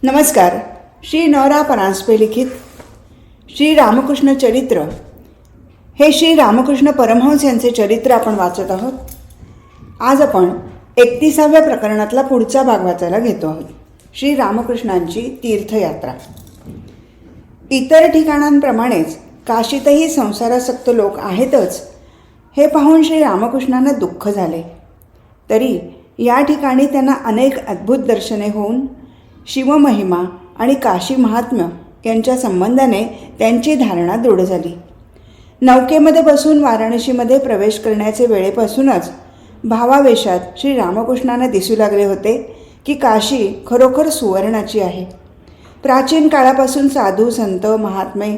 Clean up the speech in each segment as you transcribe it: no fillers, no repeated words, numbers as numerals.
नमस्कार. श्री नवरा परांजपे लिखित श्री रामकृष्ण चरित्र हे श्री रामकृष्ण परमहंस यांचे चरित्र आपण वाचत आहोत. आज आपण 31व्या प्रकरणातला पुढचा भाग वाचायला घेतो आहोत. श्री रामकृष्णांची तीर्थयात्रा. इतर ठिकाणांप्रमाणेच काशीतही संसारासक्त लोक आहेतच हे पाहून श्री रामकृष्णांना दुःख झाले. तरी या ठिकाणी त्यांना अनेक अद्भुत दर्शने होऊन शिवमहिमा आणि काशी महात्म्य यांच्या संबंधाने त्यांची धारणा दृढ झाली. नौकेमध्ये बसून वाराणसीमध्ये प्रवेश करण्याचे वेळेपासूनच भावावेशात श्री रामकृष्णांना दिसू लागले होते की काशी खरोखर सुवर्णाची आहे. प्राचीन काळापासून साधू संत महात्मे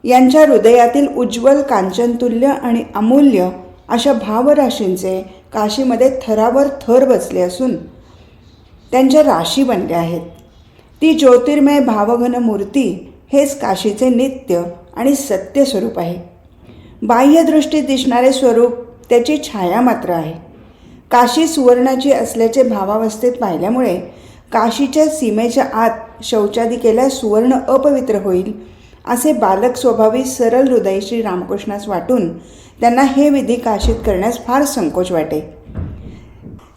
यांच्या हृदयातील उज्ज्वल कांचनतुल्य आणि अमूल्य अशा भावराशींचे काशीमध्ये थरावर थर बसले असून त्यांच्या राशी बनल्या आहेत. ती ज्योतिर्मय भावघन मूर्ती हेच काशीचे नित्य आणि सत्य स्वरूप आहे. बाह्यदृष्टीत दिसणारे स्वरूप त्याची छाया मात्र आहे. काशी सुवर्णाची असल्याचे भावावस्थेत पाहिल्यामुळे काशीच्या सीमेच्या आत शौचादी केल्यास सुवर्ण अपवित्र होईल असे बालक स्वभावी सरळ हृदय श्री रामकृष्णास वाटून त्यांना हे विधी काशीत करण्यास फार संकोच वाटे.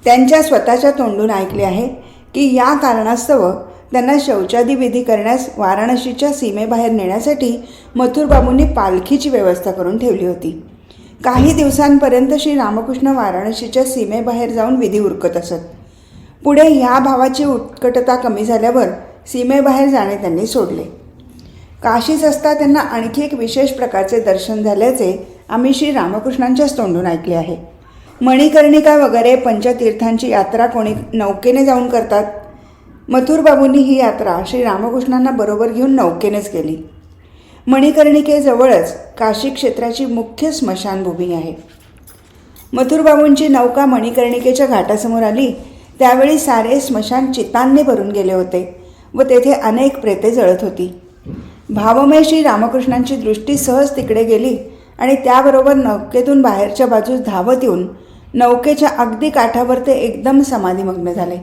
त्यांच्या स्वतःच्या तोंडून ऐकले आहे की या कारणास्तव त्यांना शौचादी विधी करण्यास वाराणसीच्या सीमेबाहेर नेण्यासाठी मथुरबाबूंनी पालखीची व्यवस्था करून ठेवली होती. काही दिवसांपर्यंत श्री रामकृष्ण वाराणसीच्या सीमेबाहेर जाऊन विधी उरकत असत. पुढे ह्या भावाची उत्कटता कमी झाल्यावर सीमेबाहेर जाणे त्यांनी सोडले. काशीत असता त्यांना आणखी एक विशेष प्रकारचे दर्शन झाल्याचे आम्ही श्री रामकृष्णांच्याच तोंडून ऐकले आहे. मणिकर्णिका वगैरे पंचतीर्थांची यात्रा कोणी नौकेने जाऊन करतात. मथुरबाबूंनी ही यात्रा श्री रामकृष्णांना बरोबर घेऊन नौकेनेच केली. मणिकर्णिकेजवळच काशी क्षेत्राची मुख्य स्मशानभूमी आहे. मथुरबाबूंची नौका मणिकर्णिकेच्या घाटासमोर आली त्यावेळी सारे स्मशान चितांनी भरून गेले होते व तेथे अनेक प्रेते जळत होती. भावमय श्री रामकृष्णांची दृष्टी सहज तिकडे गेली आणि त्याबरोबर नौकेतून बाहेरच्या बाजूस धावत येऊन नौकेच्या अगदी काठावर ते एकदम समाधीमग्न झाले.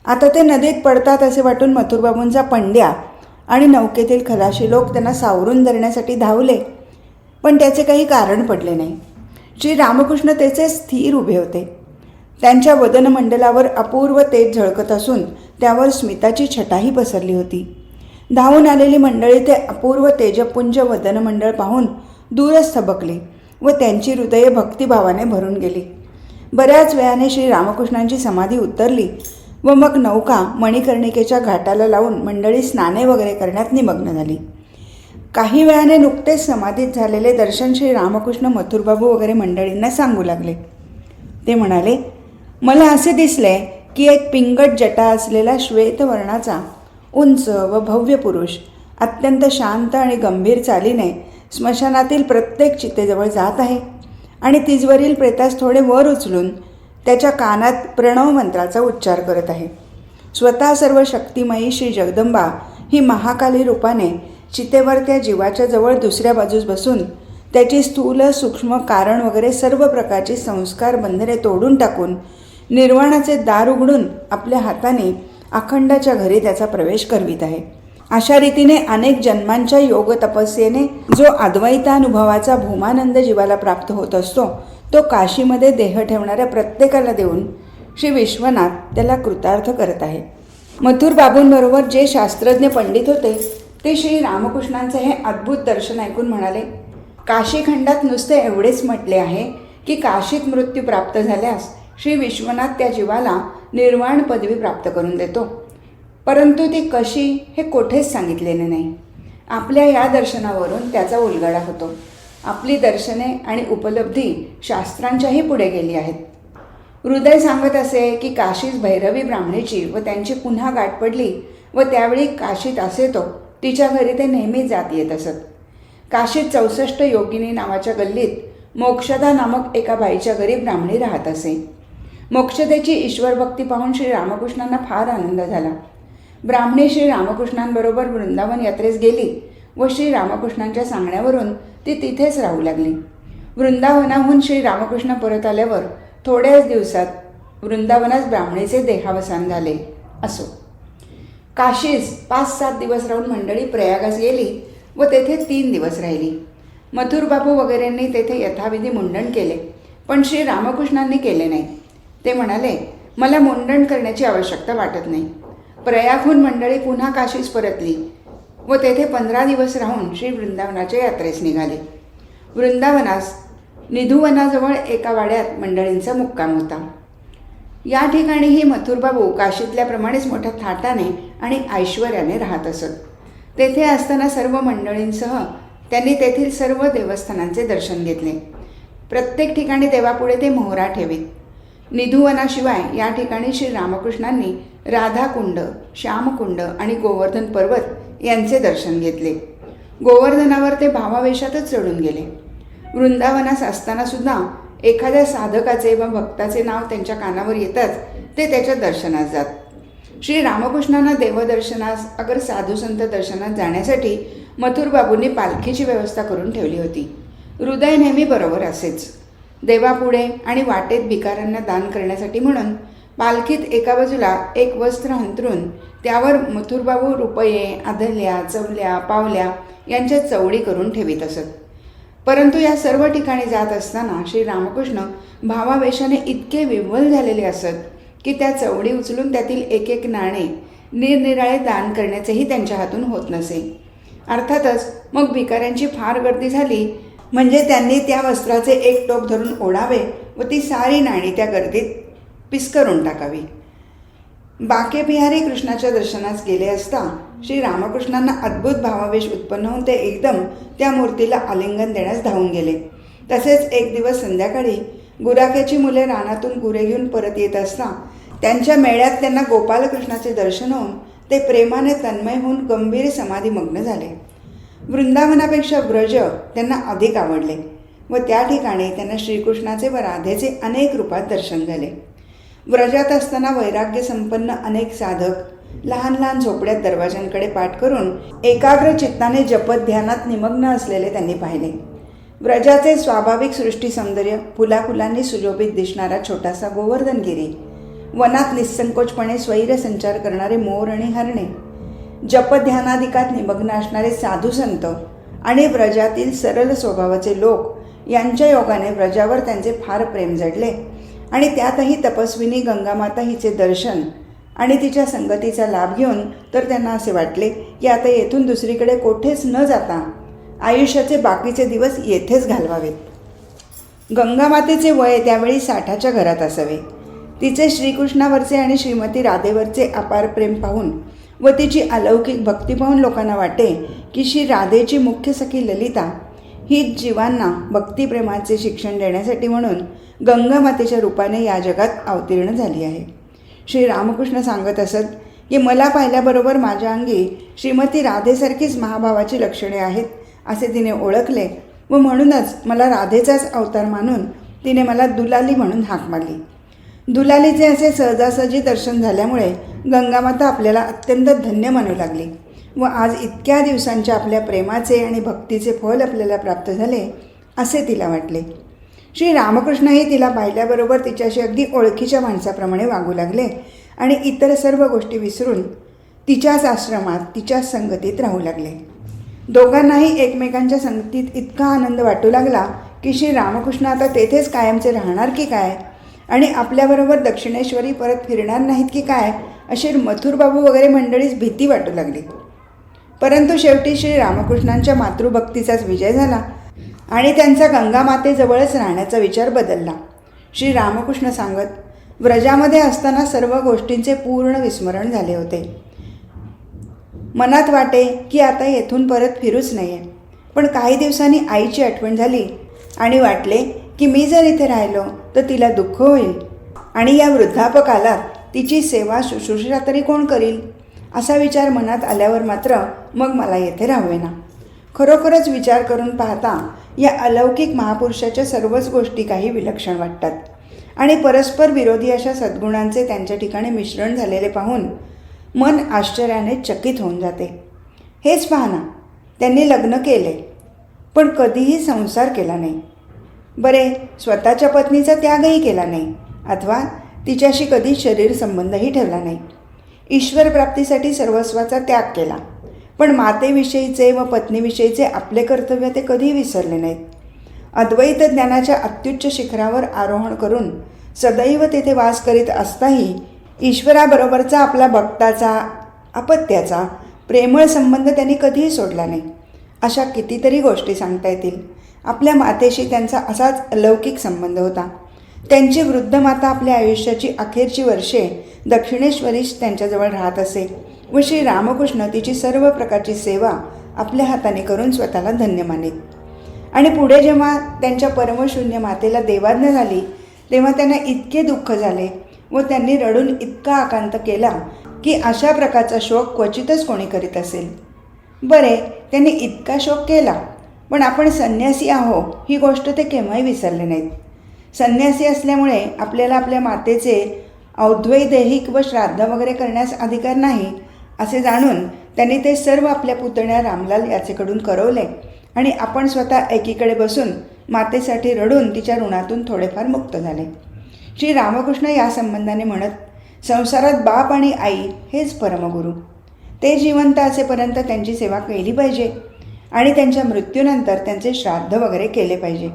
आता ते नदीत पडतात असे वाटून मथुरबाबूंचा पंड्या आणि नौकेतील खलाशी लोक त्यांना सावरून धरण्यासाठी धावले, पण त्याचे काही कारण पडले नाही. श्री रामकृष्ण त्याचे स्थिर उभे होते. त्यांच्या वदनमंडलावर अपूर्व तेज झळकत असून त्यावर स्मिताची छटाही पसरली होती. धावून आलेली मंडळी ते अपूर्व तेजपुंज वदनमंडळ पाहून दूरच थबकली व त्यांची हृदये भक्तिभावाने भरून गेली. बऱ्याच वेळाने श्री रामकृष्णांची समाधी उतरली व मग नौका मणिकर्णिकेच्या घाटाला लावून मंडळी स्नाने वगैरे करण्यात निमग्न झाली. काही वेळाने नुकतेच समाधीत झालेले दर्शन श्री रामकृष्ण मथुरबाबू वगैरे मंडळींना सांगू लागले. ते म्हणाले, मला असे दिसले की एक पिंगट जटा असलेला श्वेतवर्णाचा उंच व भव्य पुरुष अत्यंत शांत आणि गंभीर चालीने स्मशानातील प्रत्येक चितेजवळ जात आहे आणि तिजवरील प्रेतास थोडे वर उचलून त्याच्या कानात प्रणव मंत्राचा उच्चार करत आहे. स्वतः सर्व शक्तिमयी श्री जगदंबा ही महाकाली रूपाने चितेवर त्या जीवाच्या जवळ दुसऱ्या बाजूस बसून त्याची स्थूल सूक्ष्म कारण वगैरे सर्व प्रकारची संस्कार बंधने तोडून टाकून निर्वाणाचे दार उघडून आपल्या हाताने अखंडाच्या घरी त्याचा प्रवेश करवित आहे. अशा रीतीने अनेक जन्मांच्या योग तपस्येने जो अद्वैतानुभवाचा भूमानंद जीवाला प्राप्त होत असतो तो काशीमध्ये देह ठेवणाऱ्या प्रत्येकाला देऊन श्री विश्वनाथ त्याला कृतार्थ करत आहे. मथुरबाबूंबरोबर जे शास्त्रज्ञ पंडित होते ते श्री रामकृष्णांचे हे अद्भुत दर्शन ऐकून म्हणाले, काशीखंडात नुसते एवढेच म्हटले आहे की काशीत मृत्यू प्राप्त झाल्यास श्री विश्वनाथ त्या जीवाला निर्वाण पदवी प्राप्त करून देतो, परंतु ती कशी हे कोठेच सांगितलेले नाही. आपल्या या दर्शनावरून त्याचा उलगडा होतो. आपली दर्शने आणि उपलब्धी शास्त्रांच्याही पुढे गेली आहेत. हृदय सांगत असे की काशीत भैरवी ब्राह्मणीची व त्यांची पुन्हा गाठ पडली व त्यावेळी काशीत असे तो तिच्या घरी ते नेहमीच जात येत असत. काशीत 64 योगिनी नावाच्या गल्लीत मोक्षदा नामक एका बाईच्या घरी ब्राह्मणी राहत असे. मोक्षदेची ईश्वरभक्ती पाहून श्री रामकृष्णांना फार आनंद झाला. ब्राह्मणी श्री रामकृष्णांबरोबर वृंदावन यात्रेस गेली व श्री रामकृष्णांच्या सांगण्यावरून ती तिथेच राहू लागली. वृंदावनाहून श्री रामकृष्ण परत आल्यावर थोड्याच दिवसात वृंदावनात ब्राह्मणीचे देहावसान झाले. असो, काशीस 5-7 दिवस राहून मंडळी प्रयागास गेली व तेथे 3 दिवस राहिली. मथुरबाबू वगैरेंनी तेथे यथाविधी मुंडन केले, पण श्री रामकृष्णांनी केले नाही. ते म्हणाले, मला मुंडन करण्याची आवश्यकता वाटत नाही. प्रयागहून मंडळी पुन्हा काशीस परतली व तेथे 15 दिवस राहून श्री वृंदावनाच्या यात्रेस निघाले. वृंदावनास निधुवनाजवळ एका वाड्यात मंडळींचा मुक्काम होता. या ठिकाणीही मथुरबाबू काशीतल्याप्रमाणेच मोठ्या थाटाने आणि ऐश्वर्याने राहत असत. तेथे असताना सर्व मंडळींसह त्यांनी तेथील सर्व देवस्थानांचे दर्शन घेतले. प्रत्येक ठिकाणी देवापुढे ते मोहरा ठेवीत. निधुवनाशिवाय या ठिकाणी श्री रामकृष्णांनी राधाकुंड, श्यामकुंड आणि गोवर्धन पर्वत यांचे दर्शन घेतले. गोवर्धनावर ते भावावेशातच चढून गेले. वृंदावनास असताना सुद्धा एखाद्या साधकाचे व भक्ताचे नाव त्यांच्या कानावर येताच ते त्याच्या दर्शनास जात. श्री रामकृष्णांना देवदर्शनास अगर साधुसंत दर्शनात जाण्यासाठी मथुरबाबूंनी पालखीची व्यवस्था करून ठेवली होती. हृदय नेहमी बरोबर असेच. देवापुढे आणि वाटेत भिकाऱ्यांना दान करण्यासाठी म्हणून पालखीत एका बाजूला एक वस्त्र अंथरून त्यावर मथुरबाबू रुपये, आधल्या, चवल्या, पावल्या यांच्या चवडी करून ठेवीत असत. परंतु या सर्व ठिकाणी जात असताना श्री रामकृष्ण भावावेशाने इतके विव्वल झालेले असत की त्या चवडी उचलून त्यातील एक एक नाणे निरनिराळे दान करण्याचेही त्यांच्या हातून होत नसे. अर्थातच मग भिकाऱ्यांची फार गर्दी झाली म्हणजे त्यांनी त्या वस्त्राचे एक टोक धरून ओढावे व ती सारी नाणी त्या गर्दीत पिस्करून टाकावी. बाके बिहारी कृष्णाच्या दर्शनास गेले असता श्री रामकृष्णांना अद्भुत भावावेश उत्पन्न होऊन ते एकदम त्या मूर्तीला आलिंगन देण्यास धावून गेले. तसेच एक दिवस संध्याकाळी गुराख्याची मुले रानातून गुरे घेऊन परत येत असता त्यांच्या मेळ्यात त्यांना गोपालकृष्णाचे दर्शन होऊन ते प्रेमाने तन्मय होऊन गंभीर समाधीमग्न झाले. वृंदावनापेक्षा ब्रज त्यांना अधिक आवडले व त्या ठिकाणी त्यांना श्रीकृष्णाचे व राधेचे अनेक रूपात दर्शन झाले. व्रजात असताना वैराग्य संपन्न अनेक साधक लहान लहान झोपड्यात दरवाजांकडे पाठ करून एकाग्र चित्ताने जपत ध्यानात निमग्न असलेले त्यांनी पाहिले. व्रजाचे स्वाभाविक सृष्टी सौंदर्य, फुलाफुलांनी सुशोभित दिसणारा छोटासा गोवर्धनगिरी, वनात निस्संकोचपणे स्वैर संचार करणारे मोर आणि हरणे, जपध्यानादिकात निमग्न असणारे साधू संत आणि व्रजातील सरळ स्वभावाचे लोक यांच्या योगाने व्रजावर त्यांचे फार प्रेम जडले आणि त्यातही तपस्विनी गंगामाता हिचे दर्शन आणि तिच्या संगतीचा लाभ घेऊन तर त्यांना असे वाटले की आता येथून दुसरीकडे कोठेच न जाता आयुष्याचे बाकीचे दिवस येथेच घालवावेत. गंगामातेचे वय त्यावेळी 60च्या घरात असावे. तिचे श्रीकृष्णावरचे आणि श्रीमती राधेवरचे अपार प्रेम पाहून व तिची अलौकिक भक्ती पाहून लोकांना वाटे की श्री राधेची मुख्य सखी ललिता ही जीवांना भक्तिप्रेमाचे शिक्षण देण्यासाठी म्हणून गंगामातेच्या रूपाने या जगात अवतीर्ण झाली आहे. श्री रामकृष्ण सांगत असत की मला पाहिल्याबरोबर माझ्या अंगी श्रीमती राधेसारखीच महाभावाची लक्षणे आहेत असे तिने ओळखले व म्हणूनच मला राधेचाच अवतार मानून तिने मला दुलाली म्हणून हाक मारली. दुलालीचे असे सहजासहजी दर्शन झाल्यामुळे गंगामाता आपल्याला अत्यंत धन्य मानू लागली व आज इतक्या दिवसांच्या आपल्या प्रेमाचे आणि भक्तीचे फल आपल्याला प्राप्त झाले असे तिला वाटले. श्री रामकृष्णही तिला पाहिल्याबरोबर तिच्याशी अगदी ओळखीच्या माणसाप्रमाणे वागू लागले आणि इतर सर्व गोष्टी विसरून तिच्याच आश्रमात तिच्याच संगतीत राहू लागले. दोघांनाही एकमेकांच्या संगतीत इतका आनंद वाटू लागला की श्री रामकृष्ण आता तेथेच कायमचे राहणार की काय आणि आपल्याबरोबर दक्षिणेश्वरी परत फिरणार नाहीत की काय अशी मथुरबाबू वगैरे मंडळीच भीती वाटू लागली. परंतु शेवटी श्री रामकृष्णांच्या मातृभक्तीचाच विजय झाला आणि त्यांचा गंगामातेजवळच राहण्याचा विचार बदलला. श्री रामकृष्ण सांगत, व्रजामध्ये असताना सर्व गोष्टींचे पूर्ण विस्मरण झाले होते. मनात वाटे की आता येथून परत फिरूच नये. पण काही दिवसांनी आईची आठवण झाली आणि वाटले की मी जर इथे राहिलो तर तिला दुःख होईल आणि या वृद्धापकालात तिची सेवा शुश्रूषा तरी कोण करील असा विचार मनात आल्यावर मात्र मग मला येथे राहावेना. खरोखरच विचार करून पाहता या अलौकिक महापुरुषाच्या सर्वच गोष्टी काही विलक्षण वाटतात आणि परस्पर विरोधी अशा सद्गुणांचे त्यांच्या ठिकाणी मिश्रण झालेले पाहून मन आश्चर्याने चकित होऊन जाते. हेच पहा ना, त्यांनी लग्न केले पण कधीही संसार केला नाही. बरे, स्वतःच्या पत्नीचा त्यागही केला नाही अथवा तिच्याशी कधी शरीर संबंधही ठेवला नाही. ईश्वर प्राप्तीसाठी सर्वस्वाचा त्याग केला, पण मातेविषयीचे व पत्नीविषयीचे आपले कर्तव्य ते कधीही विसरले नाहीत. अद्वैत ज्ञानाच्या अत्युच्च शिखरावर आरोहण करून सदैव तेथे वास करीत असताही ईश्वराबरोबरचा आपला भक्ताचा अपत्याचा प्रेमळ संबंध त्यांनी कधीही सोडला नाही. अशा कितीतरी गोष्टी सांगता येतील. आपल्या मातेशी त्यांचा असाच अलौकिक संबंध होता. त्यांची वृद्ध माता आपल्या आयुष्याची अखेरची वर्षे दक्षिणेश्वरीच त्यांच्याजवळ राहत असे व श्री रामकृष्ण तिची सर्व प्रकारची सेवा आपल्या हाताने करून स्वतःला धन्य मानीत. आणि पुढे जेव्हा त्यांच्या परमशून्य मातेला देवाज्ञा झाली तेव्हा त्यांना इतके दुःख झाले व त्यांनी रडून इतका आकांत केला की अशा प्रकारचा शोक क्वचितच कोणी करीत असेल. बरे, त्यांनी इतका शोक केला, पण आपण संन्यासी आहो ही गोष्ट ते केव्हाही विसरले नाहीत. संन्यासी असल्यामुळे आपल्याला आपल्या मातेचे औद्वैदेहिक व श्राद्ध वगैरे करण्यास अधिकार नाही असे जाणून त्यांनी ते सर्व आपल्या पुतण्या रामलाल याचेकडून करवले आणि आपण स्वतः एकीकडे बसून मातेसाठी रडून तिच्या ऋणातून थोडेफार मुक्त झाले. श्री रामकृष्ण या संबंधाने म्हणत, संसारात बाप आणि आई हेच परमगुरू. ते जिवंत असेपर्यंत त्यांची सेवा केली पाहिजे आणि त्यांच्या मृत्यूनंतर त्यांचे श्राद्ध वगैरे केले पाहिजे.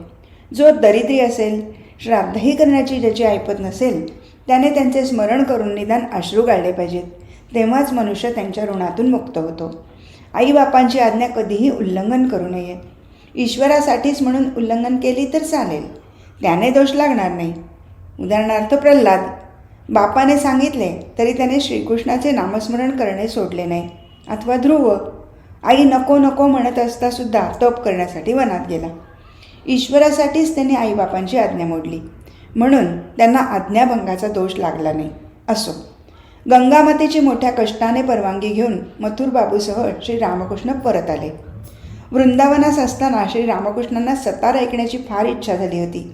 जो दरिद्री असेल, श्राद्धही करण्याची ज्याची ऐपत नसेल, त्याने त्यांचे स्मरण करून निदान अश्रू गाळले पाहिजेत. तेव्हाच मनुष्य त्यांच्या ऋणातून मुक्त होतो. आईबापांची आज्ञा कधीही उल्लंघन करू नये. ईश्वरासाठीच म्हणून उल्लंघन केली तर चालेल, त्याने दोष लागणार नाही. उदाहरणार्थ प्रल्हाद, बापाने सांगितले तरी त्याने श्रीकृष्णाचे नामस्मरण करणे सोडले नाही. अथवा ध्रुव, आई नको नको म्हणत असतासुद्धा तप करण्यासाठी वनात गेला. ईश्वरासाठीच त्यांनी आईबापांची आज्ञा मोडली, म्हणून त्यांना आज्ञाभंगाचा दोष लागला नाही. असो, गंगामातेची मोठ्या कष्टाने परवानगी घेऊन मथुर बाबूसह श्री रामकृष्ण परत आले. वृंदावनास असताना श्री रामकृष्णांना सतार ऐकण्याची फार इच्छा झाली होती,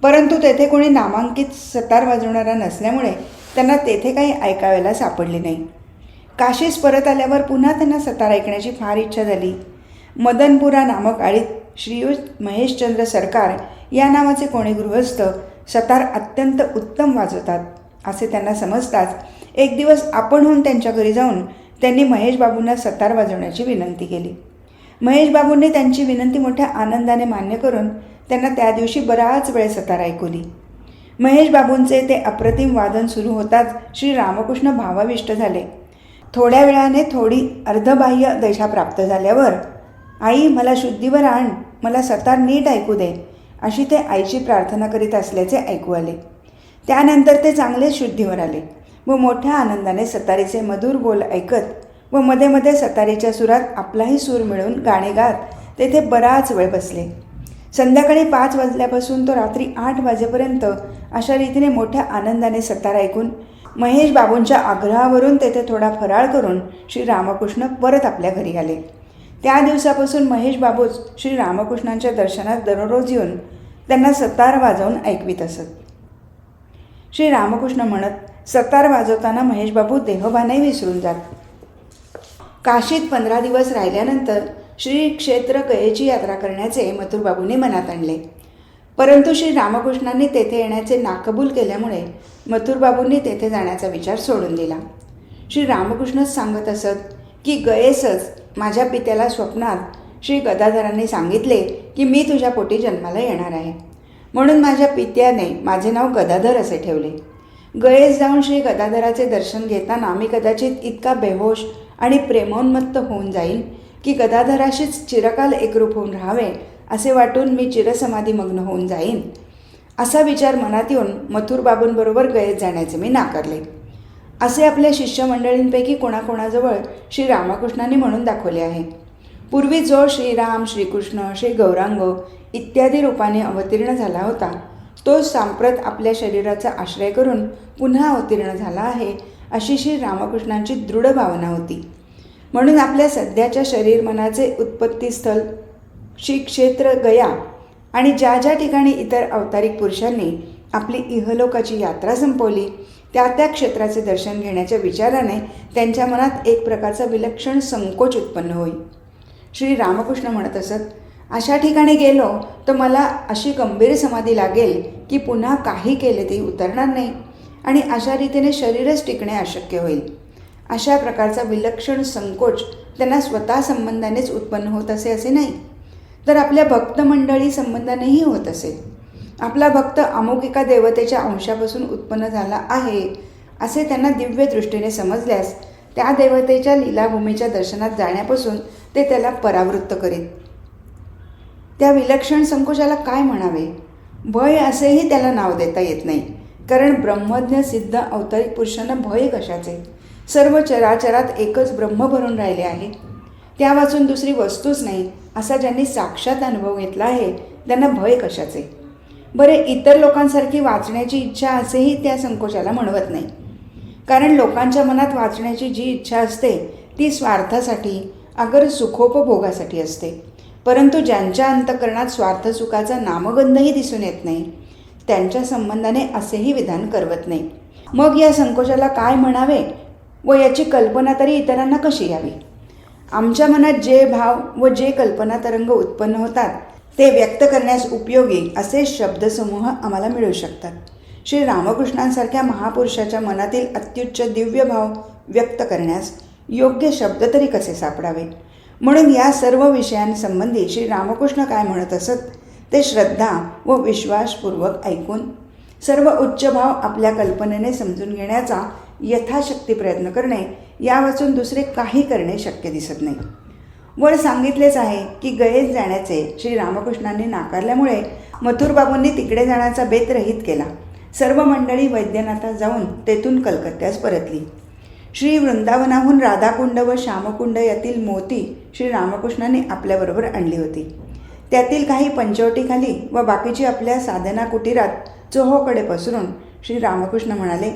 परंतु तेथे कोणी नामांकित सतार वाजवणारा नसल्यामुळे त्यांना तेथे काही ऐकायला सापडले नाही. काशीस परत आल्यावर पुन्हा त्यांना सतार ऐकण्याची फार इच्छा झाली. मदनपुरा नामक आळीत श्रीयुत महेशचंद्र सरकार या नावाचे कोणी गृहस्थ सतार अत्यंत उत्तम वाजवतात असे त्यांना समजताच एक दिवस आपणहून त्यांच्या घरी जाऊन त्यांनी महेशबाबूंना सतार वाजवण्याची विनंती केली. महेशबाबूंनी त्यांची विनंती मोठ्या आनंदाने मान्य करून त्यांना त्या दिवशी बराच वेळ सतार ऐकवली. महेशबाबूंचे ते अप्रतिम वादन सुरू होताच श्री रामकृष्ण भावाविष्ट झाले. थोड्या वेळाने थोडी अर्धबाह्य दशा प्राप्त झाल्यावर, आई मला शुद्धीवर आण, मला सतार नीट ऐकू दे, अशी ते आईची प्रार्थना करीत असल्याचे ऐकू आले. त्यानंतर ते चांगलेच शुद्धीवर आले व मोठ्या आनंदाने सतारीचे मधुर बोल ऐकत व मध्ये मध्ये सतारीच्या सुरात आपलाही सूर मिळवून गाणे गात तेथे बराच वेळ बसले. संध्याकाळी 5 वाजल्यापासून तो रात्री 8 वाजेपर्यंत अशा रीतीने मोठ्या आनंदाने सतार ऐकून महेश बाबूंच्या आग्रहावरून तेथे थोडा फराळ करून श्री रामकृष्ण परत आपल्या घरी आले. त्या दिवसापासून महेश बाबूच श्री रामकृष्णांच्या दर्शनात दररोज येऊन त्यांना सतार वाजवून ऐकवीत असत. श्री रामकृष्ण म्हणत, सतार वाजवताना महेशबाबू देहभानही विसरून जात. काशीत 15 दिवस राहिल्यानंतर श्री क्षेत्र गयेची यात्रा करण्याचे मथुरबाबूंनी मनात आणले, परंतु श्री रामकृष्णांनी तेथे येण्याचे नाकबूल केल्यामुळे मथुरबाबूंनी तेथे जाण्याचा विचार सोडून दिला. श्री रामकृष्णच सांगत असत की गयेसच माझ्या पित्याला स्वप्नात श्री गदाधरांनी सांगितले की मी तुझ्या पोटी जन्माला येणार आहे, म्हणून माझ्या पित्याने माझे नाव गदाधर असे ठेवले. गयेस जाऊन श्री गदाधराचे दर्शन घेताना मी कदाचित इतका बेहोश आणि प्रेमोन्मत्त होऊन जाईन की गदाधराशीच चिरकाल एकरूप होऊन राहावे असे वाटून मी चिरसमाधीमग्न होऊन जाईन. असा विचार मनात येऊन मथुरबाबूंबरोबर गयेत जाण्याचे मी नाकारले. असे आपल्या शिष्यमंडळींपैकी कोणाकोणाजवळ श्री रामकृष्णांनी म्हणून दाखवले आहे. पूर्वी जो श्रीराम, श्रीकृष्ण, श्री गौरांग इत्यादी रूपाने अवतीर्ण झाला होता, तो सांप्रत आपल्या शरीराचा आश्रय करून पुन्हा अवतीर्ण झाला आहे अशी श्री रामकृष्णांची दृढ भावना होती. म्हणून आपल्या सध्याच्या शरीर मनाचे उत्पत्तीस्थळ श्री क्षेत्र गया आणि ज्या ज्या ठिकाणी इतर अवतारिक पुरुषांनी आपली इहलोकाची यात्रा संपवली त्या त्या क्षेत्राचे दर्शन घेण्याच्या विचाराने त्यांच्या मनात एक प्रकारचा विलक्षण संकोच उत्पन्न होई. श्री रामकृष्ण म्हणत असत, अशा ठिकाणी गेलो तर मला अशी गंभीर समाधी लागेल की पुन्हा काही केले ते उतरणार नाही आणि अशा रीतीने शरीरच टिकणे अशक्य होईल. अशा प्रकारचा विलक्षण संकोच त्यांना स्वतः संबंधानेच उत्पन्न होत असे नाही, तर आपल्या भक्त मंडळी संबंधानेही होत असेल. आपला भक्त अमुक एका देवतेच्या अंशापासून उत्पन्न झाला आहे असे त्यांना दिव्य दृष्टीने समजल्यास त्या देवतेच्या लीलाभूमीच्या दर्शनात जाण्यापासून ते त्याला परावृत्त करीत. त्या विलक्षण संकोचाला काय म्हणावे? भय असेही त्याला नाव देता येत नाही, कारण ब्रह्मज्ञ सिद्ध अवतारिक पुरुषांना भय कशाचे? सर्व चराचरात एकच ब्रह्म भरून राहिले आहे. त्या वाचून दुसरी वस्तूच नाही असा ज्यांनी साक्षात अनुभव घेतला आहे त्यांना भय कशाचे? बरे, इतर लोकांसारखी वाचण्याची इच्छा असेही त्या संकोचाला म्हणवत नाही, कारण लोकांच्या मनात वाचण्याची जी इच्छा असते ती स्वार्थासाठी अगर सुखोपभोगासाठी असते. परंतु ज्यांच्या अंतःकरणात स्वार्थसुखाचा नामगंधही दिसून येत नाही त्यांच्या संबंधाने असेही विधान करवत नाही. मग या संकोचाला काय म्हणावे व याची कल्पना तरी इतरांना कशी यावी? आमच्या मनात जे भाव व जे कल्पना तरंग उत्पन्न होतात ते व्यक्त करण्यास उपयोगी असे शब्दसमूह आम्हाला मिळू शकतात. श्री रामकृष्णांसारख्या महापुरुषाच्या मनातील अत्युच्च दिव्य भाव व्यक्त करण्यास योग्य शब्द तरी कसे सापडावे? म्हणून या सर्व विषयांसंबंधी श्री रामकृष्ण काय म्हणत असत ते श्रद्धा व विश्वासपूर्वक ऐकून सर्व उच्च भाव आपल्या कल्पनेने समजून घेण्याचा यथाशक्ती प्रयत्न करणे, या वाचून दुसरे काही करणे शक्य दिसत नाही. वर सांगितलेच आहे की गयेत जाण्याचे श्री रामकृष्णांनी नाकारल्यामुळे मथुरबाबूंनी तिकडे जाण्याचा बेत रहित केला. सर्व मंडळी वैद्यनाथात जाऊन तेथून कलकत्त्यास परतली. श्री वृंदावनाहून राधाकुंड व श्यामकुंड यातील मोती श्री रामकृष्णांनी आपल्याबरोबर आणली होती. त्यातील काही पंचवटीखाली व बाकीची आपल्या साधना कुटीरात चोहोकडे पसरून श्री रामकृष्ण म्हणाले,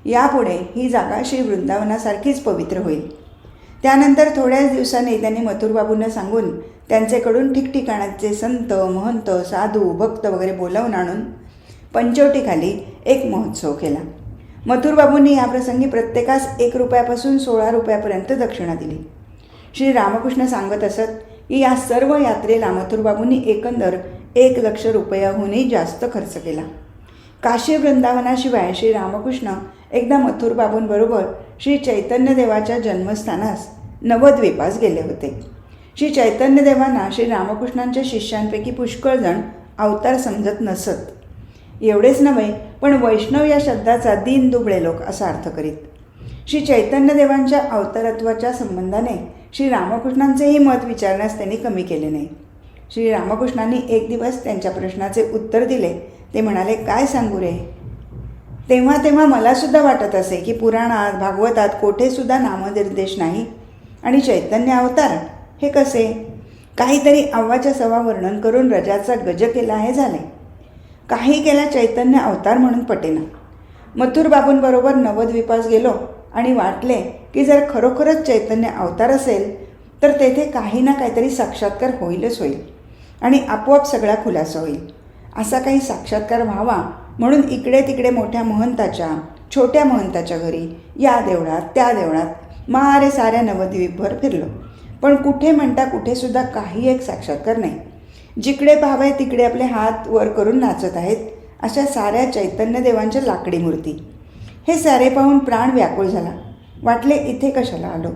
यापुढे ही जागा श्री वृंदावनासारखीच पवित्र होईल. त्यानंतर थोड्याच दिवसांनी त्यांनी मथुरबाबूंना सांगून त्यांच्याकडून ठिकठिकाणाचे संत, महंत, साधू, भक्त वगैरे बोलावून आणून पंचवटीखाली एक महोत्सव केला. मथुरबाबूंनी या प्रसंगी प्रत्येकास 1 रुपयापासून 16 रुपयापर्यंत दक्षिणा दिली. श्री रामकृष्ण सांगत असत की या सर्व यात्रेला मथुरबाबूंनी एकंदर 1 लक्ष रुपयाहूनही जास्त खर्च केला. काशी वृंदावनाशिवाय श्री रामकृष्ण एकदा मथुरबाबूंबरोबर श्री चैतन्यदेवाच्या जन्मस्थानास नवद्वीपास गेले होते. श्री चैतन्यदेवांना श्री रामकृष्णांच्या शिष्यांपैकी पुष्कळ जण अवतार समजत नसत. एवढेच नव्हे, पण वैष्णव या शब्दाचा दीनदुबळे लोक असा अर्थ करीत. श्री चैतन्यदेवांच्या अवतारत्वाच्या संबंधाने श्री रामकृष्णांचेही मत विचारण्यास त्यांनी कमी केले नाही. श्री रामकृष्णांनी एक दिवस त्यांच्या प्रश्नाचे उत्तर दिले. ते म्हणाले, काय सांगू रे? तेव्हा तेव्हा मलासुद्धा वाटत असे की पुराणात, भागवतात कोठेसुद्धा नामनिर्देश नाही आणि चैतन्य अवतार हे कसे? काहीतरी अव्वाच्या सव्वा वर्णन करून रजाचा गज केला आहे झाले. काही केला चैतन्य अवतार म्हणून पटेना. मथुरबाबूंबरोबर नवद्वीपास गेलो आणि वाटले की जर खरोखरच चैतन्य अवतार असेल तर तेथे काही ना काहीतरी साक्षात्कार होईलच होईल आणि आपोआप सगळा खुलासा होईल. असा काही साक्षात्कार व्हावा म्हणून इकडे तिकडे मोठ्या महंताच्या, छोट्या महंताच्या घरी, या देवळात त्या देवळात मारे साऱ्या नवद्वीपभर फिरलो, पण कुठे म्हणता कुठेसुद्धा काही एक साक्षात्कार नाही. जिकडे पाहावे तिकडे आपले हात वर करून नाचत आहेत अशा साऱ्या चैतन्यदेवांच्या लाकडी मूर्ती. हे सारे पाहून प्राण व्याकुळ झाला. वाटले इथे कशाला आलो.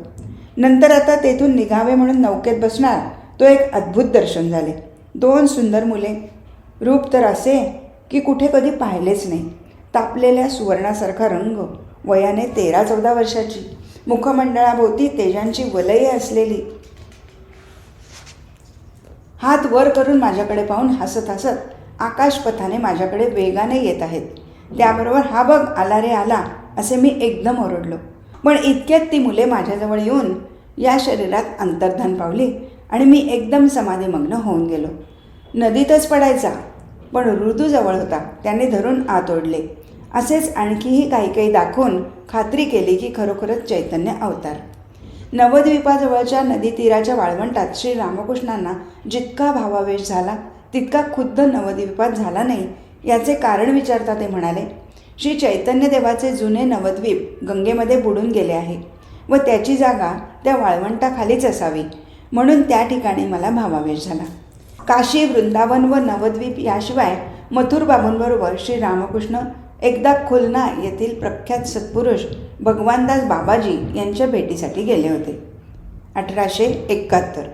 नंतर आता तेथून निघावे म्हणून नौकेत बसणार तो एक अद्भुत दर्शन झाले. 2 सुंदर मुले, रूप तर असे की कुठे कधी पाहिलेच नाही. तापलेल्या सुवर्णासारखा रंग, वयाने 13-14 वर्षाची, मुखमंडळाभोवती तेजांची वलये असलेली, हात वर करून माझ्याकडे पाहून हसत हसत आकाशपथाने माझ्याकडे वेगाने येत आहेत. त्याबरोबर हा बघ आला रे आला असे मी एकदम ओरडलो. पण इतक्यात ती मुले माझ्याजवळ येऊन या शरीरात अंतर्धान पावली आणि मी एकदम समाधीमग्न होऊन गेलो. नदीतच पडायचा, पण ऋतू जवळ होता, त्याने धरून आत ओढले. असेच आणखीही काही दाखवून खात्री केली की खरोखरच चैतन्य अवतार. नवद्वीपाजवळच्या नदीतीराच्या वाळवंटात श्री रामकृष्णांना जितका भावावेश झाला तितका खुद्द नवद्वीपात झाला नाही. याचे कारण विचारता ते म्हणाले, श्री चैतन्यदेवाचे जुने नवद्वीप गंगेमध्ये बुडून गेले आहे व त्याची जागा त्या वाळवंटाखालीच असावी, म्हणून त्या ठिकाणी मला भावावेश झाला. काशी, वृंदावन व नवद्वीप याशिवाय मथुरबाबूंबरोबर श्री रामकृष्ण एकदा खुलना येथील प्रख्यात सत्पुरुष भगवानदास बाबाजी यांच्या भेटीसाठी गेले होते. 1871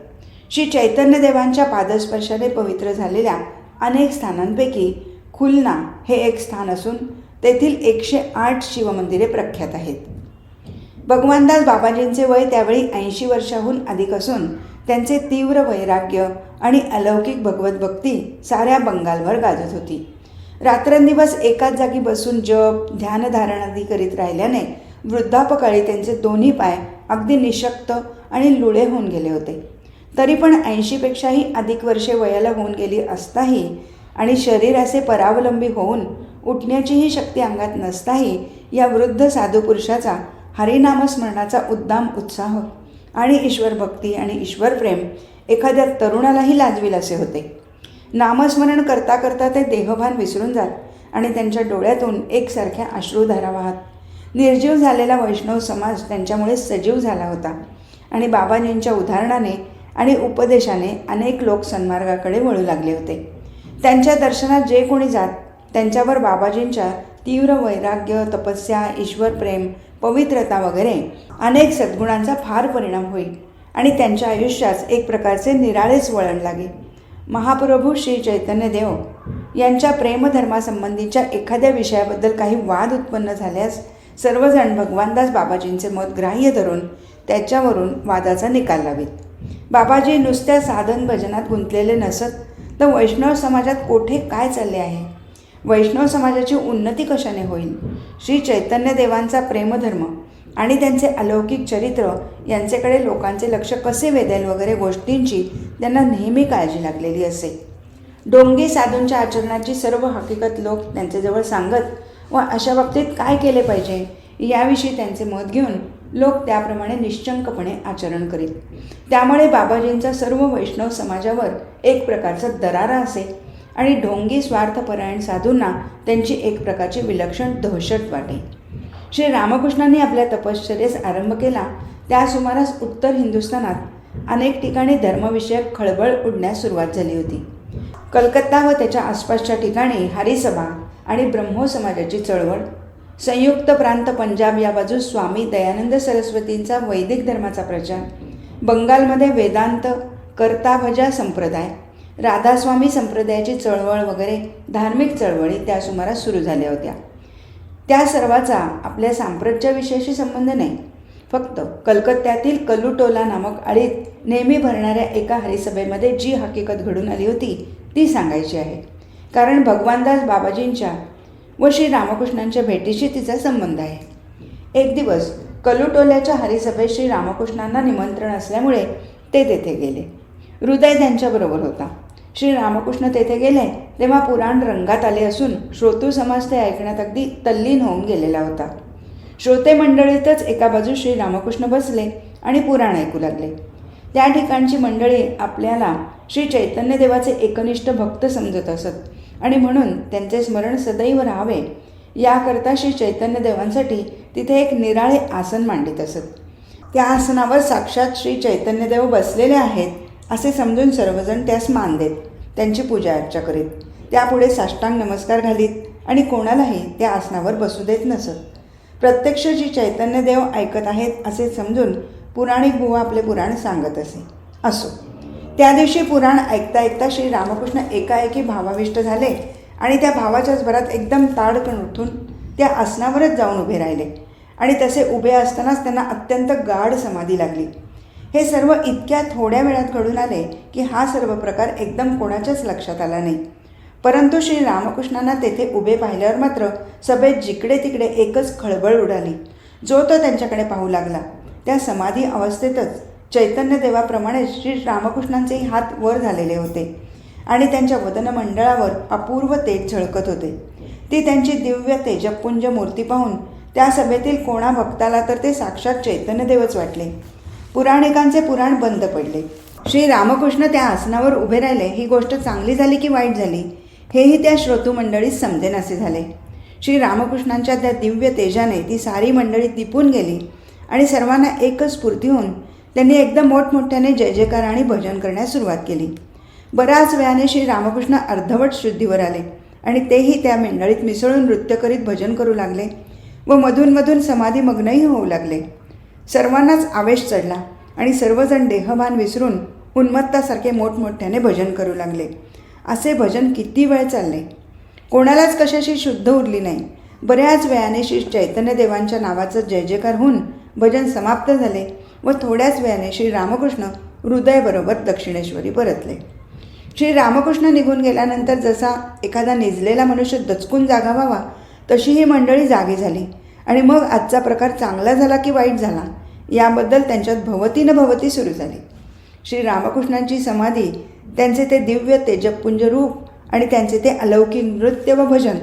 श्री चैतन्यदेवांच्या पादस्पर्शाने पवित्र झालेल्या अनेक स्थानांपैकी खुलना हे एक स्थान असून तेथील 108 शिवमंदिरे प्रख्यात आहेत. भगवानदास बाबाजींचे वय त्यावेळी 80 वर्षाहून अधिक असून त्यांचे तीव्र वैराग्य आणि अलौकिक भगवत भक्ती साऱ्या बंगालवर गाजत होती. रात्रंदिवस एकाच जागी बसून जप ध्यानधारण आदी करीत राहिल्याने वृद्धापकाळी त्यांचे दोन्ही पाय अगदी निशक्त आणि लुळे होऊन गेले होते. तरी पण 80पेक्षाही अधिक वर्षे वयाला होऊन गेली असताही आणि शरीराचे परावलंबी होऊन उठण्याचीही शक्ती अंगात नसताही या वृद्ध साधू पुरुषाचा हरिनामस्मरणाचा उद्दाम उत्साह आणि ईश्वरभक्ती आणि ईश्वरप्रेम एखाद्या तरुणालाही लाजविल असे होते. नामस्मरण करता करता ते देहभान विसरून जात आणि त्यांच्या डोळ्यातून एकसारख्या अश्रुधारा वाहत. निर्जीव झालेला वैष्णव समाज त्यांच्यामुळे सजीव झाला होता आणि बाबाजींच्या उदाहरणाने आणि उपदेशाने अनेक लोक सन्मार्गाकडे वळू लागले होते. त्यांच्या दर्शनात जे कोणी जात त्यांच्यावर बाबाजींच्या तीव्र वैराग्य, तपस्या, ईश्वरप्रेम, पवित्रता वगैरे अनेक सद्गुणांचा फार परिणाम होईल आणि त्यांच्या आयुष्यात एक प्रकारचे निराळेच वळण लागे. महाप्रभू श्री चैतन्यदेव यांच्या प्रेमधर्मासंबंधीच्या एखाद्या विषयाबद्दल काही वाद उत्पन्न झाल्यास सर्वजण भगवानदास बाबाजींचे मत ग्राह्य धरून त्याच्यावरून वादाचा निकाल लावीत. बाबाजी नुसत्या साधन भजनात गुंतलेले नसत तर वैष्णव समाजात कोठे काय चालले आहे, वैष्णव समाजाची उन्नती कशाने होईल, श्री चैतन्यदेवांचा प्रेमधर्म आणि त्यांचे अलौकिक चरित्र यांच्याकडे लोकांचे लक्ष कसे वेधेल वगैरे गोष्टींची त्यांना नेहमी काळजी लागलेली असे. डोंगी साधूंच्या आचरणाची सर्व हकीकत लोक त्यांच्याजवळ सांगत व अशा बाबतीत काय केले पाहिजे याविषयी त्यांचे मत घेऊन लोक त्याप्रमाणे निश्चंकपणे आचरण करीत. त्यामुळे बाबाजींचा सर्व वैष्णव समाजावर एक प्रकारचा दरारा असे आणि ढोंगी स्वार्थपरायण साधूंना त्यांची एक प्रकारची विलक्षण दहशत वाटे. श्री रामकृष्णांनी आपल्या तपश्चर्येस आरंभ केला त्या सुमारास उत्तर हिंदुस्थानात अनेक ठिकाणी धर्मविषयक खळबळ उडण्यास सुरुवात झाली होती. कलकत्ता व त्याच्या आसपासच्या ठिकाणी हरिसभा आणि ब्रह्मो समाजाची चळवळ, संयुक्त प्रांत पंजाब या बाजूस स्वामी दयानंद सरस्वतींचा वैदिक धर्माचा प्रचार, बंगालमध्ये वेदांत कर्ताभजा संप्रदाय, राधास्वामी संप्रदायाची चळवळ वगैरे धार्मिक चळवळी त्या सुमारास सुरू झाल्या होत्या. त्या सर्वाचा आपल्या साम्राज्याविषयीशी संबंध नाही. फक्त कलकत्त्यातील कलुटोला नामक आळीत नेहमी भरणाऱ्या एका हरिसभेमध्ये जी हकीकत घडून आली होती ती सांगायची आहे. कारण भगवानदास बाबाजींच्या व श्री रामकृष्णांच्या भेटीशी तिचा संबंध आहे. एक दिवस कलुटोल्याच्या हरिसभेत श्री रामकृष्णांना निमंत्रण असल्यामुळे ते तेथे गेले. हृदय त्यांच्याबरोबर होता. श्री रामकृष्ण तेथे गेले तेव्हा पुराण रंगात आले असून श्रोतू समाज ते ऐकण्यात अगदी तल्लीन होऊन गेलेला होता. श्रोते मंडळीतच एका बाजू श्री रामकृष्ण बसले आणि पुराण ऐकू लागले. त्या ठिकाणची मंडळी आपल्याला श्री चैतन्यदेवाचे एकनिष्ठ भक्त समजत असत आणि म्हणून त्यांचे स्मरण सदैव राहावे याकरता श्री चैतन्यदेवांसाठी तिथे एक निराळे आसन मांडित असत. त्या आसनावर साक्षात श्री चैतन्यदेव बसलेले आहेत असे समजून सर्वजण त्यास मान देत त्यांची पूजा अर्चा करीत. त्यापुढे साष्टांग नमस्कार घालीत आणि कोणालाही त्या आसनावर बसू देत नसत. प्रत्यक्ष श्री चैतन्यदेव ऐकत आहेत असे समजून पुराणिक बुवा आपले पुराण सांगत असे. असो, त्या दिवशी पुराण ऐकता ऐकता श्री रामकृष्ण एकाएकी भावाविष्ट झाले आणि त्या भावाच्याच भरात एकदम ताडकन उठून त्या आसनावरच जाऊन उभे राहिले आणि तसे उभे असतानाच त्यांना अत्यंत गाढ समाधी लागली. हे सर्व इतक्या थोड्या वेळात घडून आले की हा सर्व प्रकार एकदम कोणाच्याच लक्षात आला नाही. परंतु श्री रामकृष्णांना तेथे उभे पाहिल्यावर मात्र सभेत जिकडे तिकडे एकच खळबळ उडाली. जो तो त्यांच्याकडे पाहू लागला. त्या समाधी अवस्थेतच चैतन्यदेवाप्रमाणे श्री रामकृष्णांचेही हात वर झालेले होते आणि त्यांच्या वदनमंडळावर अपूर्व तेज झळकत होते. ती त्यांची दिव्य तेजपुंज मूर्ती पाहून त्या सभेतील कोणा भक्ताला तर ते साक्षात चैतन्यदेवच वाटले. पुराणिकांचे पुराण बंद पडले. श्री रामकृष्ण त्या आसनावर उभे राहिले ही गोष्ट चांगली झाली की वाईट झाली हेही त्या श्रोतू मंडळीत समजेनासे झाले. श्री रामकृष्णांच्या त्या दिव्य तेजाने ती सारी मंडळी दिपून गेली आणि सर्वांना एकच स्फूर्ती होऊन त्यांनी एकदम मोठमोठ्याने जय जयकार आणि भजन करण्यास सुरुवात केली. बऱ्याच वेळाने श्री रामकृष्ण अर्धवट शुद्धीवर आले आणि तेही त्या मंडळीत मिसळून नृत्य करीत भजन करू लागले. व मधून समाधीमग्नही होऊ लागले. सर्वांनाच आवेश चढला आणि सर्वजण देहभान विसरून उन्मत्तासारखे मोठमोठ्याने भजन करू लागले. असे भजन किती वेळ चालले. कोणालाच कशाशी शुद्ध उरली नाही. बऱ्याच वेळाने श्री चैतन्यदेवांच्या नावाचं जय जयकार होऊन भजन समाप्त झाले व थोड्याच वेळाने श्री रामकृष्ण हृदयबरोबर दक्षिणेश्वरी परतले. श्री रामकृष्ण निघून गेल्यानंतर जसा एखादा निजलेला मनुष्य दचकून जागा व्हावा तशी ही मंडळी जागी झाली आणि मग आजचा प्रकार चांगला झाला की वाईट झाला याबद्दल त्यांच्यात भवती न भवती सुरू झाली. श्री रामकृष्णांची समाधी, त्यांचे ते दिव्य तेजपुंज रूप आणि त्यांचे ते अलौकिक नृत्य व भजन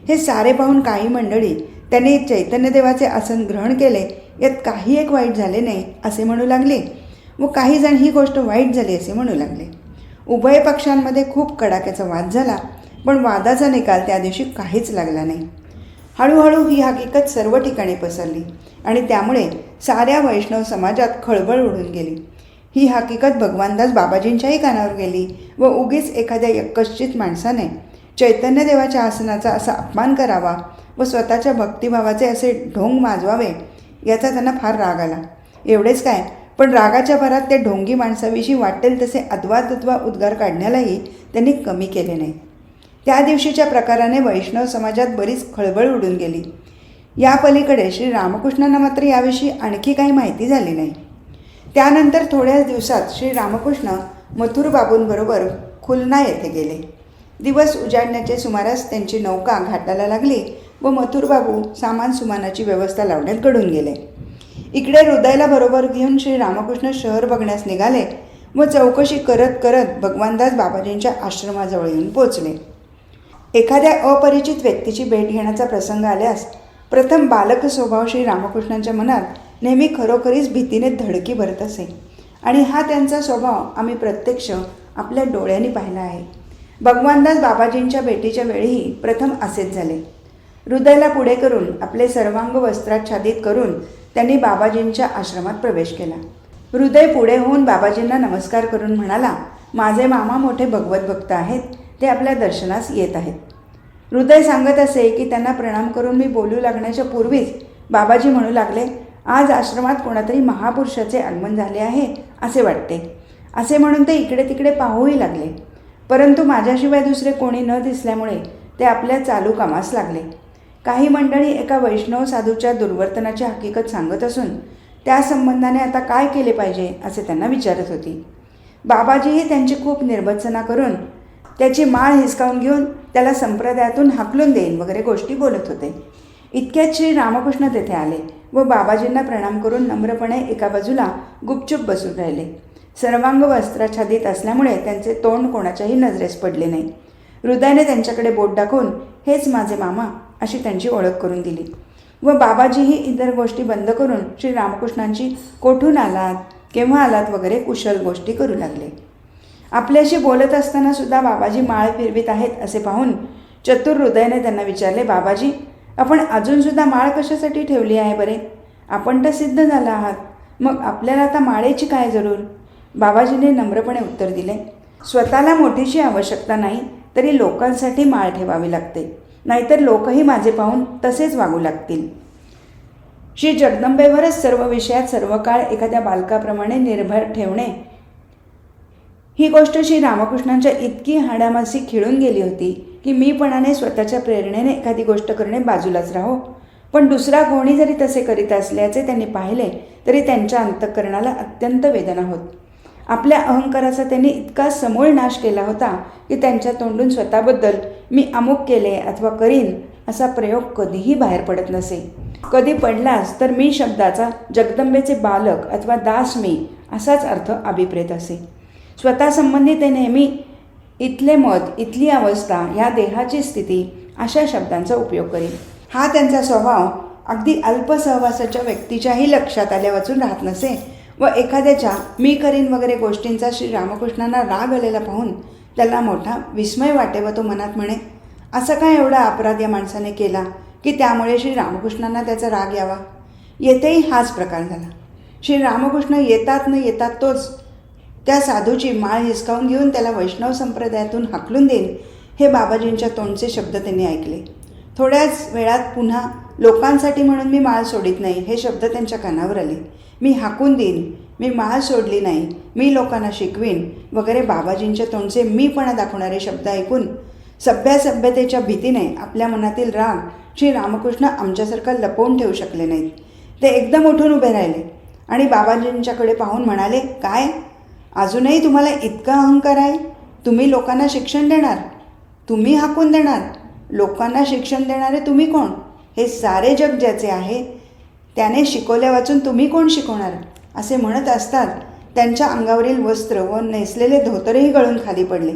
हे सारे पाहून काही मंडळी त्यांनी चैतन्यदेवाचे आसन ग्रहण केले, यात काही एक वाईट झाले नाही असे म्हणू लागले व काही जण ही गोष्ट वाईट झाली असे म्हणू लागले. उभय पक्षांमध्ये खूप कडाक्याचा वाद झाला, पण वादाचा निकाल त्या दिवशी काहीच लागला नाही. हळूहळू ही हकीकत सर्व ठिकाणी पसरली आणि त्यामुळे साऱ्या वैष्णव समाजात खळबळ उडून गेली. ही हकीकत भगवानदास बाबाजींच्याही कानावर गेली व उगीच एखाद्या यक्कश्चित माणसाने चैतन्यदेवाच्या आसनाचा असा अपमान करावा व स्वतःच्या भक्तिभावाचे असे ढोंग माजवावे याचा त्यांना फार राग आला. एवढेच काय, पण रागाच्या भरात ते ढोंगी माणसाविषयी वाटेल तसे अद्वा उद्गार काढण्यालाही त्यांनी कमी केले नाही. त्या दिवशीच्या प्रकाराने वैष्णव समाजात बरीच खळबळ उडून गेली. या पलीकडे श्री रामकृष्णांना मात्र याविषयी आणखी काही माहिती झाली नाही. त्यानंतर थोड्याच दिवसात श्री रामकृष्ण मथुर बाबूंबरोबर खुलना येथे गेले. दिवस उजाडण्याचे सुमारास त्यांची नौका घाटाला लागली व मथुर बाबू सामान सुमानाची व्यवस्था लावण्यात घडून गेले. इकडे हृदयला बरोबर घेऊन श्री रामकृष्ण शहर बघण्यास निघाले व चौकशी करत करत भगवानदास बाबाजींच्या आश्रमाजवळ येऊन पोचले. एखाद्या अपरिचित व्यक्तीची भेट घेण्याचा प्रसंग आल्यास प्रथम बालक स्वभाव श्री रामकृष्णांच्या मनात नेहमी खरोखरीच भीतीने धडकी भरत असे आणि हा त्यांचा स्वभाव आम्ही प्रत्यक्ष आपल्या डोळ्यांनी पाहिला आहे. भगवानदास बाबाजींच्या भेटीच्या वेळीही प्रथम असेच झाले. हृदयला पुढे करून आपले सर्वांग वस्त्राच्छादित करून त्यांनी बाबाजींच्या आश्रमात प्रवेश केला. हृदय पुढे होऊन बाबाजींना नमस्कार करून म्हणाला, माझे मामा मोठे भगवत भक्त आहेत, ते आपल्या दर्शनास येत आहेत. हृदय सांगत असे की त्यांना प्रणाम करून मी बोलू लागण्याच्या पूर्वीच बाबाजी म्हणू लागले, आज आश्रमात कोणातरी महापुरुषाचे आगमन झाले आहे असे वाटते. असे म्हणून ते इकडे तिकडे पाहूही लागले, परंतु माझ्याशिवाय दुसरे कोणी न दिसल्यामुळे ते आपल्या चालू कामास लागले. काही मंडळी एका वैष्णव साधूच्या दुर्वर्तनाची हकीकत सांगत असून त्या संबंधाने आता काय केले पाहिजे असे त्यांना विचारत होती. बाबाजीही त्यांची खूप निर्भत्सना करून त्याची माळ हिसकावून घेऊन त्याला संप्रदायातून हाकलून देईन वगैरे गोष्टी बोलत होते. इतक्यात श्री रामकृष्ण तेथे आले व बाबाजींना प्रणाम करून नम्रपणे एका बाजूला गुपचूप बसून राहिले. सर्वांग वस्त्राच्छादित असल्यामुळे त्यांचे तोंड कोणाच्याही नजरेस पडले नाही. हृदयाने त्यांच्याकडे बोट दाखवून हेच माझे मामा अशी त्यांची ओळख करून दिली व बाबाजीही इतर गोष्टी बंद करून श्री रामकृष्णांची कोठून आलात, केव्हा आलात वगैरे कुशल गोष्टी करू लागले. आपल्याशी बोलत असताना सुद्धा बाबाजी माळ फिरवीत आहेत असे पाहून चतुर हृदयाने त्यांना विचारले, बाबाजी आपण अजूनसुद्धा माळ कशासाठी ठेवली आहे बरे? आपण तर सिद्ध झाला आहात, मग आपल्याला आता माळेची काय जरूर? बाबाजीने नम्रपणे उत्तर दिले, स्वतःला मोठीशी आवश्यकता नाही तरी लोकांसाठी माळ ठेवावी लागते, नाहीतर लोकही माझे पाहून तसेच वागू लागतील. श्री जगदंबेवरच सर्व विषयात सर्व काळ एखाद्या बालकाप्रमाणे निर्भर ठेवणे ही गोष्ट श्री रामकृष्णांच्या इतकी हाडामासी खिळून गेली होती की मीपणाने स्वतःच्या प्रेरणेने एखादी गोष्ट करणे बाजूलाच राहो, पण दुसरा कोणी जरी तसे करीत असल्याचे त्यांनी पाहिले तरी त्यांच्या अंतःकरणाला अत्यंत वेदना होत. आपल्या अहंकाराचा त्यांनी इतका समूळ नाश केला होता की त्यांच्या तोंडून स्वतःबद्दल मी अमुक केले अथवा करीन असा प्रयोग कधीही बाहेर पडत नसे. कधी पडलाच तर मी शब्दाचा जगदंबेचे बालक अथवा दास मी असाच अर्थ अभिप्रेत असे. स्वतःसंबंधी ते नेहमी इथले मत, इथली अवस्था, या देहाची स्थिती अशा शब्दांचा उपयोग करीन. हा त्यांचा स्वभाव अगदी अल्प सहवासाच्या व्यक्तीच्याही लक्षात आल्या वाचून राहत नसे व एखाद्याच्या मी करीन वगैरे गोष्टींचा श्री रामकृष्णांना राग आलेला पाहून त्याला मोठा विस्मय वाटे व तो मनात म्हणे, असं काय एवढा अपराध या माणसाने केला की त्यामुळे श्री रामकृष्णांना त्याचा राग यावा? येथेही हाच प्रकार झाला. श्री रामकृष्ण येतात न येतात तोच त्या साधूची माळ हिसकावून घेऊन त्याला वैष्णव संप्रदायातून हाकलून देईन हे बाबाजींच्या तोंडचे शब्द त्यांनी ऐकले. थोड्याच वेळात पुन्हा लोकांसाठी म्हणून मी माळ सोडित नाही हे शब्द त्यांच्या कानावर आले. मी हाकून देईन, मी माळ सोडली नाही, मी लोकांना शिकवीन वगैरे बाबाजींच्या तोंडचे मीपणा दाखवणारे शब्द ऐकून सभ्यतेच्या भीतीने आपल्या मनातील राग श्री रामकृष्ण आमच्यासारखा लपवून ठेवू शकले नाहीत. ते एकदम उठून उभे राहिले आणि बाबाजींच्याकडे पाहून म्हणाले, काय अजूनही तुम्हाला इतका अहंकार आहे? तुम्ही लोकांना शिक्षण देणार? तुम्ही हाकून देणार? लोकांना शिक्षण देणारे तुम्ही कोण? हे सारे जग ज्याचे आहे त्याने शिकवल्या वाचून तुम्ही कोण शिकवणार? असे म्हणत असतात त्यांच्या अंगावरील वस्त्र व नेसलेले धोतरही गळून खाली पडले.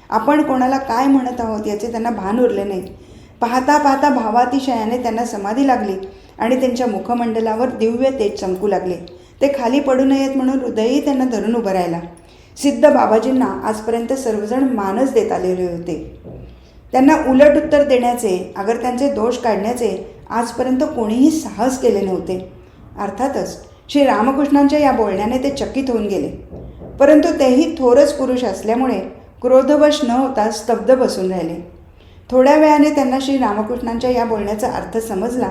आपण कोणाला काय म्हणत आहोत याचे त्यांना भान उरले नाही. पाहता पाहता भावातिशयाने त्यांना समाधी लागली आणि त्यांच्या मुखमंडलावर दिव्य तेज चमकू लागले. ते खाली पडू नयेत म्हणून हृदयही त्यांना धरून उभं राहिला. सिद्ध बाबाजींना आजपर्यंत सर्वजण मानच देत आलेले होते. त्यांना उलट उत्तर देण्याचे, अगर त्यांचे दोष काढण्याचे आजपर्यंत कोणीही साहस केले नव्हते. अर्थातच श्री रामकृष्णांच्या या बोलण्याने ते चकित होऊन गेले. परंतु तेही थोरच पुरुष असल्यामुळे क्रोधवश न होता स्तब्ध बसून राहिले. थोड्या वेळाने त्यांना श्री रामकृष्णांच्या या बोलण्याचा अर्थ समजला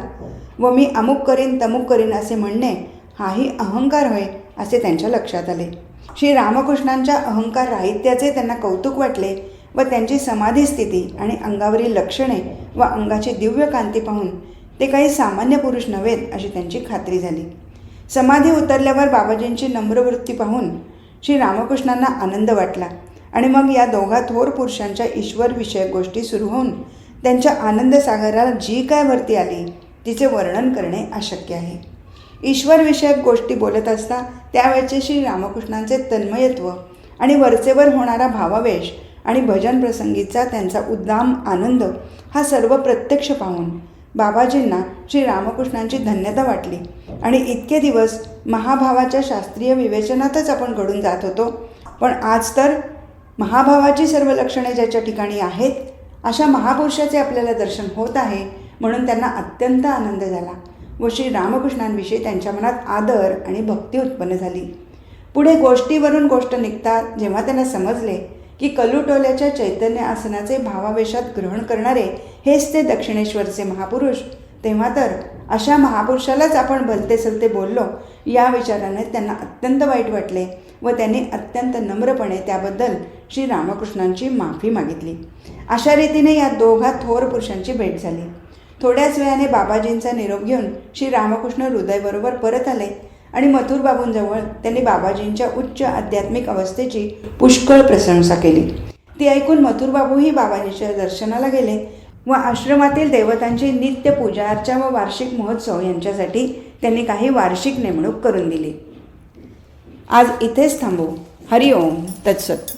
व मी अमुक करीन तमुक करीन असे म्हणणे हाही अहंकार होय असे त्यांच्या लक्षात आले. श्री रामकृष्णांच्या अहंकार राहित्याचे त्यांना कौतुक वाटले व त्यांची समाधी स्थिती आणि अंगावरील लक्षणे व अंगाची दिव्य कांती पाहून ते काही सामान्य पुरुष नव्हेत अशी त्यांची खात्री झाली. समाधी उतरल्यावर बाबाजींची नम्रवृत्ती पाहून श्री रामकृष्णांना आनंद वाटला आणि मग या दोघा थोर पुरुषांच्या ईश्वरविषयक गोष्टी सुरू होऊन त्यांच्या आनंदसागराला जी काय वरती आली तिचे वर्णन करणे अशक्य आहे. ईश्वरविषयक गोष्टी बोलत असता त्यावेळचे श्री रामकृष्णांचे तन्मयत्व आणि वरचेवर होणारा भावावेश आणि भजन प्रसंगीचा त्यांचा उद्दाम आनंद हा सर्व प्रत्यक्ष पाहून बाबाजींना श्री रामकृष्णांची धन्यता वाटली आणि इतके दिवस महाभावाच्या शास्त्रीय विवेचनातच आपण घडून जात होतो, पण आज तर महाभावाची सर्व लक्षणे ज्याच्या ठिकाणी आहेत अशा महापुरुषाचे आपल्याला दर्शन होत आहे म्हणून त्यांना अत्यंत आनंद झाला व श्री रामकृष्णांविषयी त्यांच्या मनात आदर आणि भक्ती उत्पन्न झाली. पुढे गोष्टीवरून गोष्ट निघतात जेव्हा त्यांना समजले की कलुटोल्याच्या चैतन्य आसनाचे भावावेशात ग्रहण करणारे हेच ते दक्षिणेश्वरचे महापुरुष, तेव्हा तर अशा महापुरुषालाच आपण भलते सलते बोललो या विचाराने त्यांना अत्यंत वाईट वाटले व त्यांनी अत्यंत नम्रपणे त्याबद्दल श्री रामकृष्णांची माफी मागितली. अशा रीतीने या दोघा थोर पुरुषांची भेट झाली. थोड्याच वेळाने बाबाजींचा निरोप घेऊन श्री रामकृष्ण हृदयबरोबर परत आले आणि मथुरबाबूंजवळ त्यांनी बाबाजींच्या उच्च आध्यात्मिक अवस्थेची पुष्कळ प्रशंसा केली. ती ऐकून मथुरबाबूही बाबाजींच्या दर्शनाला गेले व आश्रमातील देवतांची नित्य पूजा अर्चा व वार्षिक महोत्सव यांच्यासाठी त्यांनी काही वार्षिक नेमणूक करून दिली. आज इथेच थांबू. हरिओम तत्सत.